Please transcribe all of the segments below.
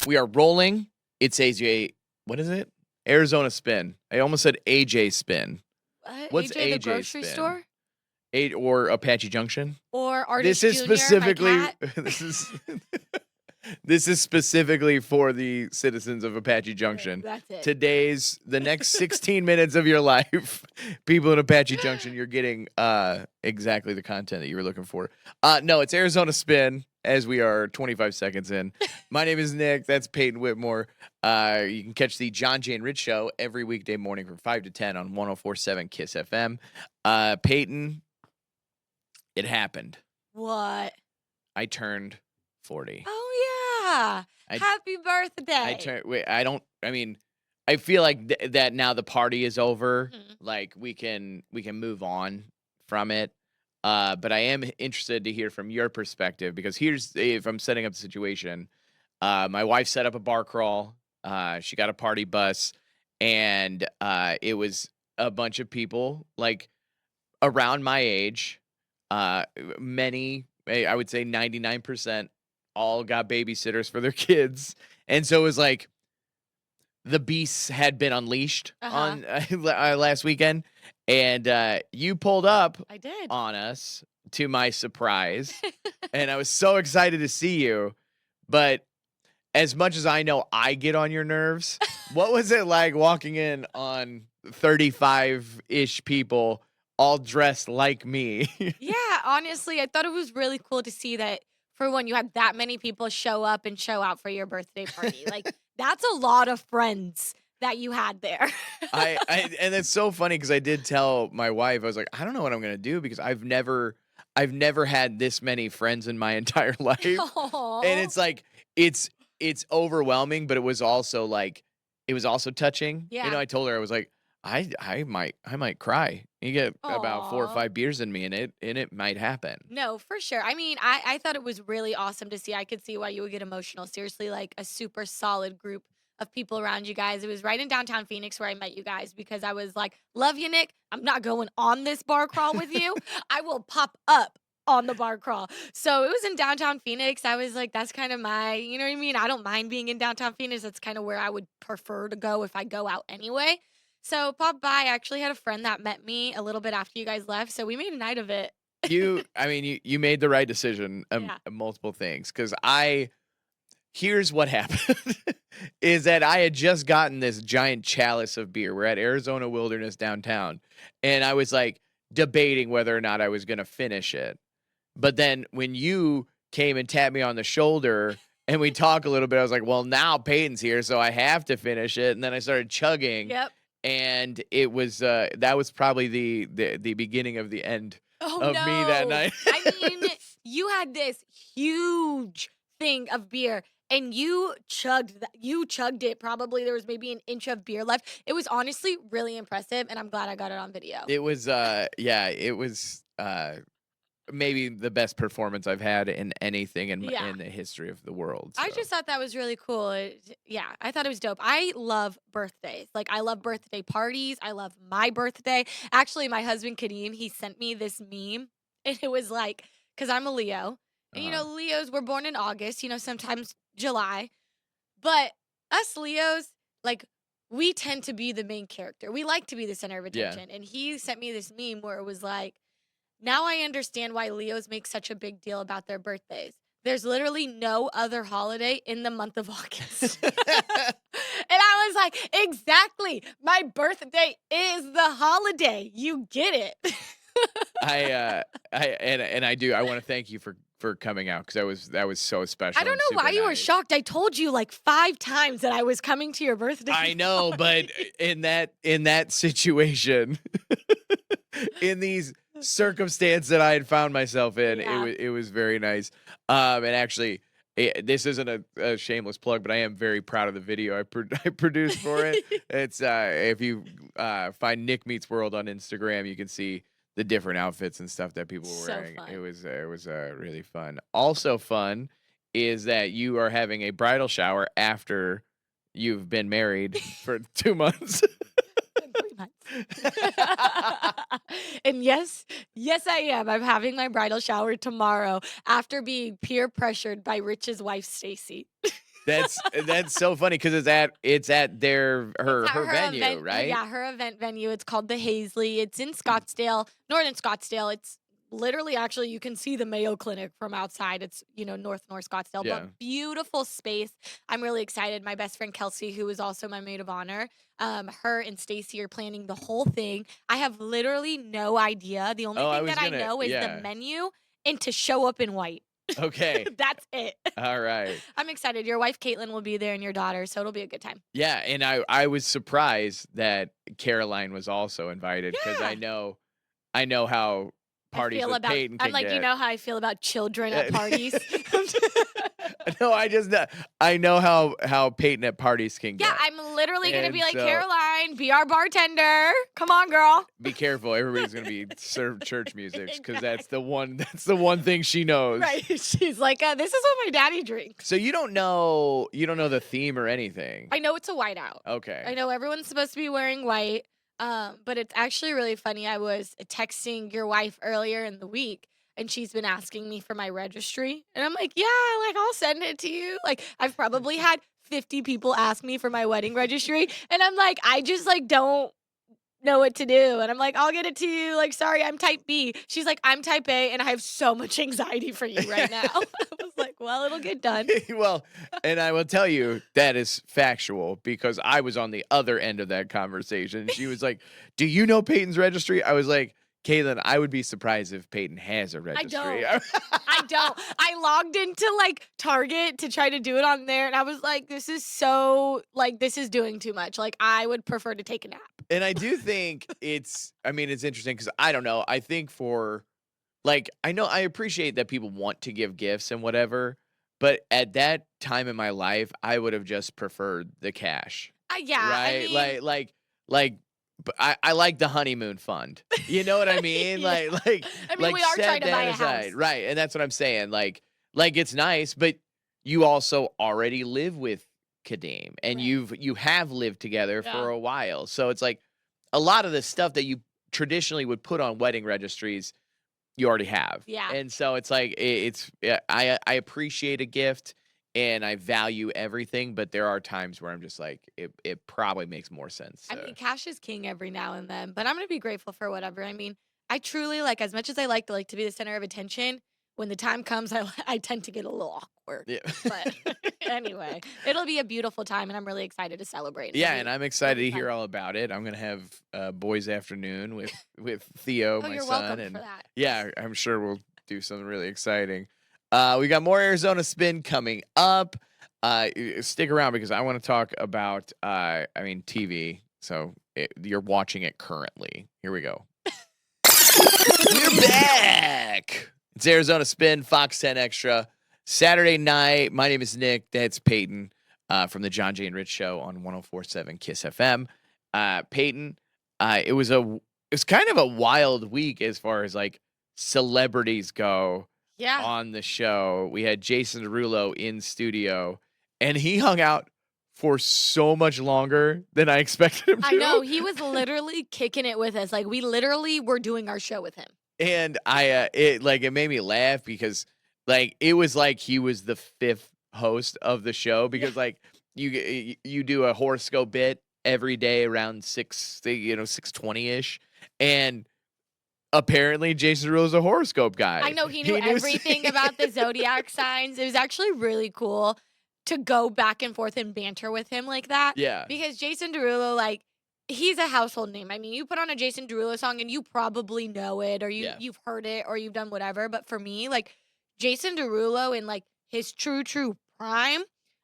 We are rolling. It's AJ. What is it? Arizona Spin. I almost said AJ Spin. What's AJ the AJ grocery Spin? store? Or Apache Junction? Or This Artist is Junior, my specifically cat? this is specifically for the citizens of Apache Junction. That's it. The next 16 minutes of your life, people in Apache Junction, you're getting exactly the content that you were looking for. No, it's Arizona Spin as we are 25 seconds in. My name is Nick. That's Peyton Whitmore. You can catch the John Jane Rich Show every weekday morning from 5 to 10 on 104.7 KISS FM. Peyton, it happened. What? I turned 40. Oh, yeah. Happy birthday. I feel like that now the party is over. Mhm. Like we can move on from it. But I am interested to hear from your perspective because if I'm setting up the situation, my wife set up a bar crawl. She got a party bus, and it was a bunch of people like around my age. Many, I would say 99%, all got babysitters for their kids. And so it was like the beasts had been unleashed on last weekend. And you pulled up I did. on us to my surprise. And I was so excited to see you. But as much as I know I get on your nerves, what was it like walking in on 35-ish people all dressed like me? Yeah, honestly, I thought it was really cool to see that, for one, you had that many people show up and show out for your birthday party. Like, that's a lot of friends that you had there. And it's so funny because I did tell my wife, I was like, I don't know what I'm gonna do because I've never had this many friends in my entire life. Aw. And it's like it's overwhelming, but it was also touching. You Yeah. know, I told her, I was like, I might cry. You get about 4 or Aw. 5 beers in me and it might happen. No, for sure. I mean, I thought it was really awesome to see. I could see why you would get emotional. Seriously, like a super solid group of people around you guys. It was right in downtown Phoenix where I met you guys because I was like, love you, Nick. I'm not going on this bar crawl with you. I will pop up on the bar crawl. So it was in downtown Phoenix. I was like, that's kind of you know what I mean? I don't mind being in downtown Phoenix. That's kind of where I would prefer to go if I go out anyway. So pop by. I actually had a friend that met me a little bit after you guys left. So we made a night of it. You made the right decision. Yeah. Multiple things because here's what happened is that I had just gotten this giant chalice of beer. We're at Arizona Wilderness downtown, and I was like debating whether or not I was gonna finish it. But then when you came and tapped me on the shoulder and we talked a little bit, I was like, well, now Peyton's here, so I have to finish it. And then I started chugging. Yep. And it was that was probably the beginning of the end of me that night. I mean, you had this huge thing of beer and you chugged it. Probably there was maybe an inch of beer left. It was honestly really impressive, and I'm glad I got it on video. It was it was maybe the best performance I've had in anything in the history of the world. So. I just thought that was really cool. I thought it was dope. I love birthdays. Like, I love birthday parties. I love my birthday. Actually, my husband, Kadeem, he sent me this meme, and it was like, because I'm a Leo, and, you know, Leos were born in August, you know, sometimes July. But us Leos, like, we tend to be the main character. We like to be the center of attention. Yeah. And he sent me this meme where it was like, now I understand why Leos make such a big deal about their birthdays. There's literally no other holiday in the month of August. And I was like, exactly. My birthday is the holiday. You get it. I do. I want to thank you for coming out because that was so special. I don't know why you were shocked. I told you like 5 times that I was coming to your birthday. I know, but in that situation, in these circumstance that I had found myself in, it was very nice. And actually, this isn't a shameless plug, but I am very proud of the video I produced for it. It's if you find Nick Meets World on Instagram, you can see the different outfits and stuff that people were wearing. Fun. It was really fun. Also fun is that you are having a bridal shower after you've been married for 2 months. 3 months. And yes, I am. I'm having my bridal shower tomorrow after being peer pressured by Rich's wife, Stacy. That's so funny because it's at their It's her at her her venue, event right? yeah, her event venue, it's called the Hazley, it's in Scottsdale, Northern Scottsdale, it's literally actually, you can see the Mayo Clinic from outside, it's, North Scottsdale, but Yeah. beautiful space. I'm really excited, my best friend Kelsey, who is also my maid of honor, her and Stacy are planning the whole thing. I have literally no idea, the only Oh, I thing that was I gonna know is the yeah. menu and to show up in white. Okay. That's it. All right. I'm excited, your wife Caitlin will be there and your daughter, so it'll be a good time. Yeah, and I was surprised that Caroline was also invited because Yeah. I know how I parties feel with about Peyton I'm can like, you get. know how I feel about children at Yeah. parties? No, I know how Peyton at parties can Yeah, get. I'm literally gonna be And like, so "Caroline, be our bartender. Come on, girl." be careful. Everybody's gonna be served church music because that's Exactly. the one thing she knows. Right, she's like, "This is what my daddy drinks." So you don't know the theme or anything. I know it's a whiteout. I Okay. know everyone's supposed to be wearing white, but it's actually really funny. I was texting your wife earlier in the week, and she's been asking me for my registry, and I'm like, "Yeah, like I'll send it to you." Like I've probably had 50 people ask me for my wedding registry, and I'm like, I just like don't know what to do. And I'm like, I'll get it to you. Like, sorry, I'm type B. She's like, I'm type A, and I have so much anxiety for you right now. I was like, well, it'll get done. Well, and I will tell you that is factual because I was on the other end of that conversation. She was like, "Do you know Peyton's registry?" I was like, "Caitlin, I would be surprised if Peyton has a I registry." don't. I don't. I logged into like Target to try to do it on there, and I was like, this is so like this is doing too much. Like I would prefer to take a nap. And I do think it's interesting because I don't know. I think for I know I appreciate that people want to give gifts and whatever, but at that time in my life, I would have just preferred the cash, Yeah, I right? mean, Like, but I like the honeymoon fund. You know what I mean? yeah. I mean, we are Set trying to buy that a aside, house. right? And that's what I'm saying. It's nice, but you also already live with Kadeem, and Right. you have lived together Yeah. for a while, so it's like a lot of the stuff that you traditionally would put on wedding registries you already have. Yeah. And so it's like it's yeah, I appreciate a gift and I value everything, but there are times where I'm just like it probably makes more sense I to mean, cash is king every now and then, but I'm gonna be grateful for whatever. I mean, I truly like as much as I like to be the center of attention. When the time comes, I tend to get a little awkward. yeah. But anyway, it'll be a beautiful time, and I'm really excited to celebrate. Yeah, and I'm It'll excited be to fun. hear all about it. I'm gonna have boys afternoon with Theo, Oh, my you're son, welcome for and that. yeah, I'm sure we'll do something really exciting. We got more Arizona Spin coming up. Stick around because I want to talk about TV. So you're watching it currently. Here we go. We're back. It's Arizona Spin, Fox 10 Extra. Saturday night. My name is Nick. That's Peyton from the John Jay and Rich Show on 104.7 Kiss FM. Peyton, it was kind of a wild week as far as like celebrities go Yeah, on the show. We had Jason Derulo in studio, and he hung out for so much longer than I expected him I know to. he was literally kicking it with us. Like we literally were doing our show with him. And it made me laugh because it was like he was the fifth host of the show Yeah, because you do a horoscope bit every day around 6:20 ish, and apparently Jason Derulo's a horoscope I guy. know he knew He knew everything about the zodiac signs. It was actually really cool to go back and forth and banter with him like that yeah, because Jason Derulo, like, he's a household name. I mean, you put on a Jason Derulo song and you probably know it or yeah, you've heard it or you've done whatever. But for me, like Jason Derulo in like his true prime,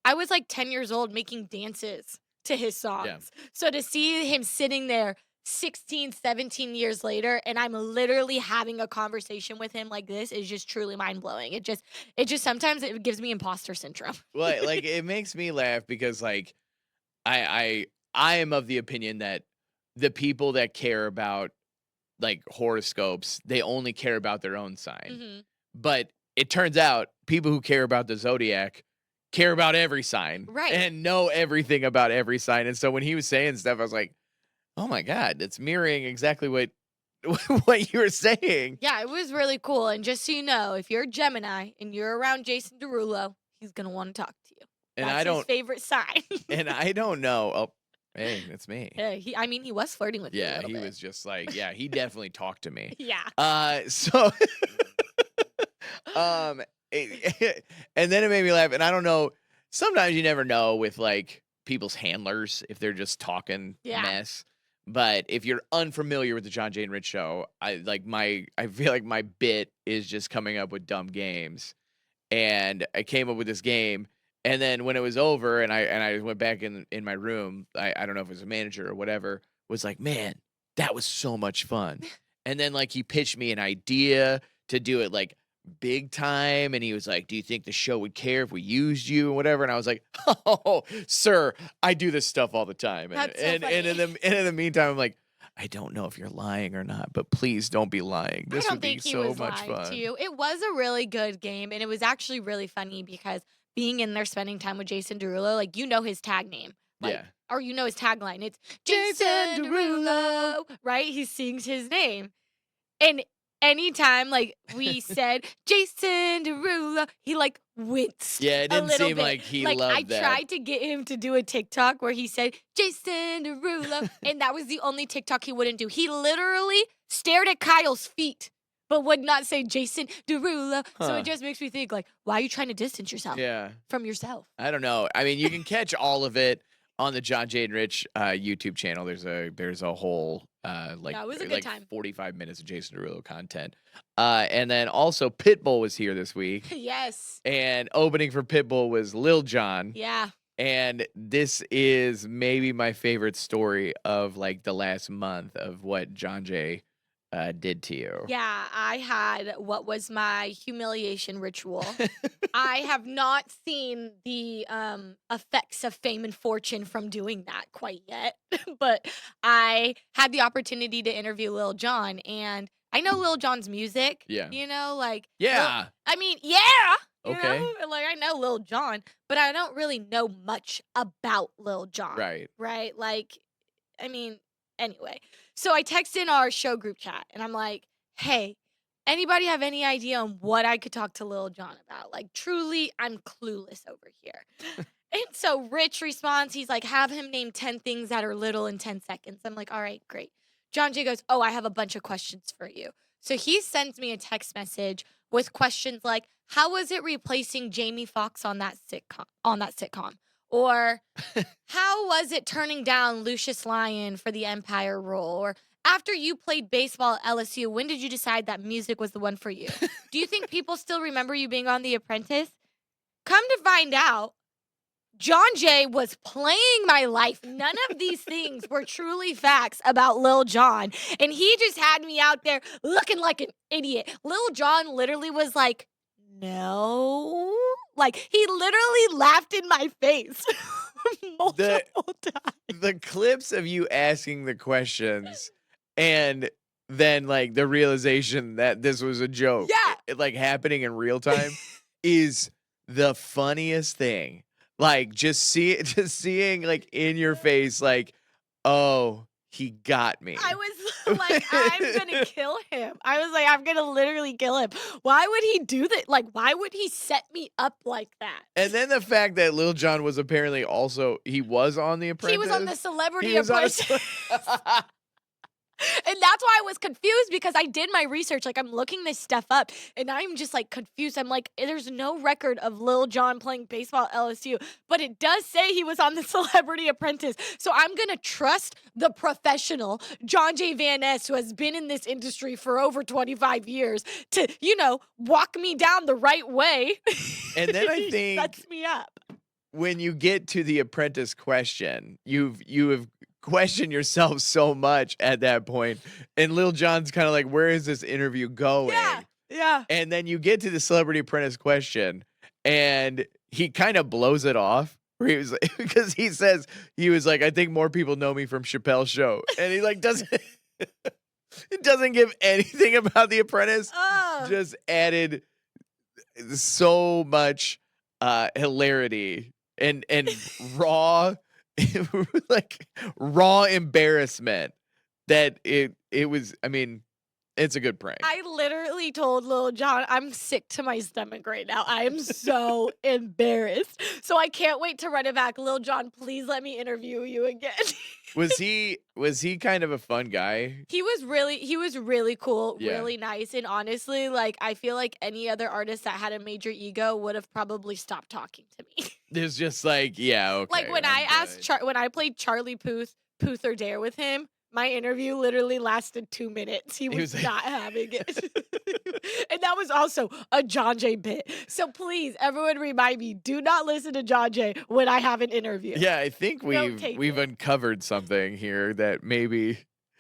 I was like 10 years old making dances to his yeah. songs. So to see him sitting there 16, 17 years later and I'm literally having a conversation with him like this is just truly mind blowing. It just sometimes it gives me imposter syndrome. Well, it makes me laugh because I I am of the opinion that the people that care about horoscopes, they only care about their own sign. Mhm. But it turns out people who care about the zodiac care about every sign Right. and know everything about every sign. And so when he was saying stuff, I was like, "Oh my god, it's mirroring exactly what what you were saying." Yeah, it was really cool. And just so you know, if you're a Gemini and you're around Jason Derulo, he's gonna want to talk to you. And That's I his don't favorite sign. and I don't know. Oh, hey, it's me. Yeah, I mean, he was flirting with you a Yeah, little he bit. was just like, yeah, he definitely talked to me. Yeah. So um and then it made me laugh and I don't know, sometimes you never know with like people's handlers if they're just talking Yeah. mess. But if you're unfamiliar with the John Jay and Rich show, I feel like my bit is just coming up with dumb games. And I came up with this game. And then when it was over and I went back in my room, I don't know if it was a manager or whatever, was like, "Man, that was so much fun." And then like he pitched me an idea to do it like big time and he was like, "Do you think the show would care if we used you and whatever?" And I was like, "Oh, sir, I do this stuff all the time." And That's so and funny. in the meantime, I'm like, "I don't know if you're lying or not, but please don't be lying. I This would don't be think he so was much lying to fun." you. It was a really good game, and it was actually really funny because being in there spending time with Jason Derulo, like you know his tag name, like Yeah. or you know his tagline. It's Jason Jason Derulo, right? He sings his name, and anytime like we said Jason Derulo, he like winced Yeah, it a didn't little seem bit. like he Like I loved that. tried to get him to do a TikTok where he said Jason Derulo, and that was the only TikTok he wouldn't do. He literally stared at Kyle's feet, but would not say Jason Derulo. So Huh. it just makes me think like, why are you trying to distance yourself Yeah. from yourself? I don't know. I mean, you can catch all of it on the John Jay and Rich YouTube channel. There's a whole Yeah, it was a good like time. 45 minutes of Jason Derulo content. And then also Pitbull was here this week. Yes. And opening for Pitbull was Lil Jon. Yeah. And this is maybe my favorite story of like the last month of what John Jay did to you. Yeah, I had what was my humiliation ritual. I have not seen the effects of fame and fortune from doing that quite yet, but I had the opportunity to interview Lil Jon, and I know Lil Jon's music. Yeah. You know, like Yeah. I mean, yeah, you Okay. know, like I know Lil Jon, but I don't really know much about Lil Jon, Right. right? Like, I mean, anyway. So I text in our show group chat and I'm like, hey, anybody have any idea on what I could talk to Lil Jon about? Like, truly, I'm clueless over here. And so Rich responds, he's like, have him name 10 things that are little in 10 seconds. I'm like, all right, great. John Jay goes, oh, I have a bunch of questions for you. So he sends me a text message with questions like, how was it replacing Jamie Foxx on that sitcom? Or how was it turning down Lucius Lyon for the Empire role? Or after you played baseball at LSU, when did you decide that music was the one for you? Do you think people still remember you being on The Apprentice? Come to find out, John Jay was playing my life. None of these things were truly facts about Lil Jon. And he just had me out there looking like an idiot. Lil Jon literally was like, no. Like, he literally laughed in my face multiple times. The clips of you asking the questions and then like the realization that this was a joke, Yeah. like happening in real time is the funniest thing. Like just seeing like in your face like, "Oh, he got me." I was like, I'm gonna kill him. I was like, I'm gonna literally kill him. Why would he do that? Like, why would he set me up like that? And then the fact that Lil Jon was apparently also he was on The He was on the Apprentice. Celebrity He was on Apprentice. And that's why I was confused because I did my research. Like, I'm looking this stuff up and I'm just like confused. I'm like, there's no record of Lil Jon playing baseball at LSU, but it does say he was on the Celebrity Apprentice. So I'm going to trust the professional, John J. Van Ness, who has been in this industry for over 25 years, to, you know, walk me down the right way. And then I He think sets me up. when you get to the apprentice question, you have questioned yourself so much at that point, and Lil Jon's kind of like, "Where is this interview going?" Yeah. Yeah. And then you get to the celebrity apprentice question, and he kind of blows it off. Where he was like, because he says he was like, "I think more people know me from Chappelle's show," and he like doesn't. It doesn't give anything about the apprentice. Oh. Just added so much hilarity and raw like raw embarrassment that it was, I mean, It's a good prank. I literally told Lil Jon, "I'm sick to my stomach right now. I am so embarrassed." So I can't wait to run it back. Lil Jon, please let me interview you again. Was he kind of a fun guy? He was really cool, Yeah. really nice, and honestly, like, I feel like any other artist that had a major ego would have probably stopped talking to me. There's just like, yeah, Like, okay, I'm good. When I played Charlie Puth or Dare with him, my interview literally lasted 2 minutes. He He was was like, not having it. And that was also a John Jay bit. So please, everyone remind me, do not listen to John Jay when I have an interview. yeah, I think Don't we've take we've it. uncovered something here that maybe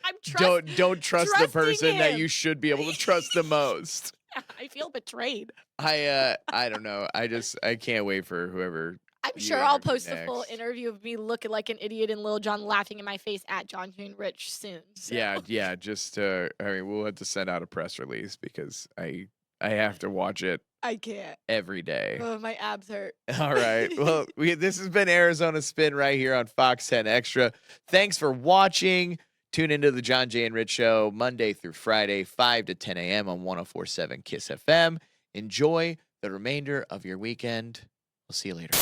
I'm don't trust the trusting person that him. you should be able to trust the most. I feel betrayed. I don't know. I can't wait for whoever I'm you sure I'll interview post a full next. interview of me looking like an idiot and Lil Jon laughing in my face at John Jane Rich soon. So Yeah, yeah, just I mean, we'll have to send out a press release because I have to watch it I can't. every day. Oh, my abs hurt. All right. Well, this has been Arizona Spin right here on Fox 10 Extra. Thanks for watching. Tune into the John Jay and Rich Show Monday through Friday, 5 to 10 a.m. on 104.7 KISS FM. Enjoy the remainder of your weekend. We'll see you later.